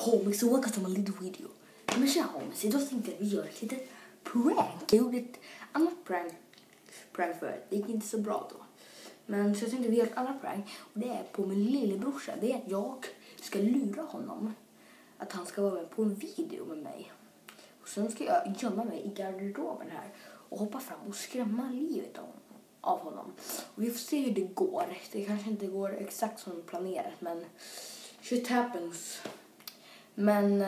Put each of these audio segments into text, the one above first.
Homies, so welcome to my little video. Men tja homies, idag tänkte jag göra ett litet prank. Jag gjorde ett annat prank förut. Det gick inte så bra då. Men så jag tänkte vi gör ett annat prank. Och det är på min lillebrorsa. Det är att jag ska lura honom. Att han ska vara med på en video med mig. Och sen ska jag gömma mig i garderoben här. Och hoppa fram och skrämma livet av honom. Och vi får se hur det går. Det kanske inte går exakt som planerat. Men shit happens. Men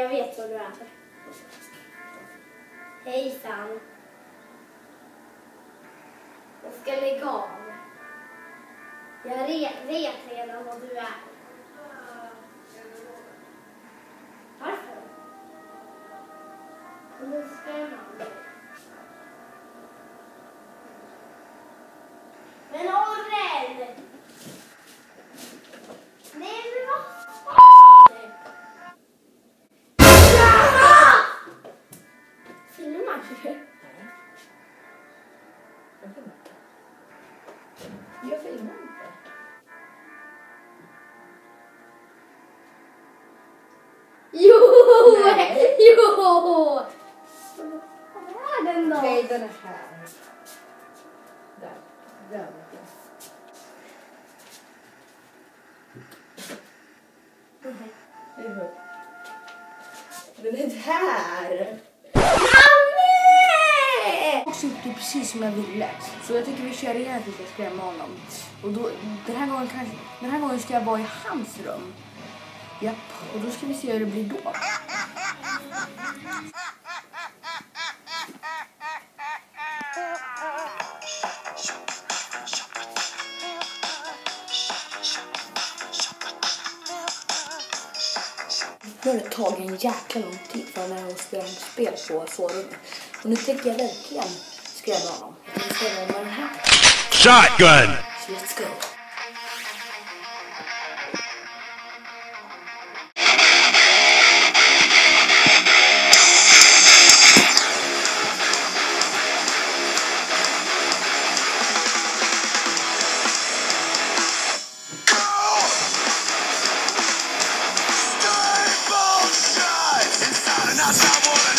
jag vet vad du är. Hejsan. Jag ska lägga av. Jag vet redan vad du är. Varför? Det är spännande. Men Orren! Nej, men vad fan? Filmar du? nej. Jag filmar inte. Jo! Nej. Jo! Vad är den då? Nej, den är här. Där. Den. Den är här. Jag tyckte precis som jag ville. Så jag tycker vi kör igen att vi ska skrämma honom. Och då, den här gången ska jag vara i hans rum. Japp, och då ska vi se hur det blir då. Nu har det tagit en jäkla lång tid för när hon spelar spel på sovrummet. Och nu tänker jag verkligen skrämma honom. Jag tänker skrämma honom med den här. Shotgun! So let's go. Inside and outside,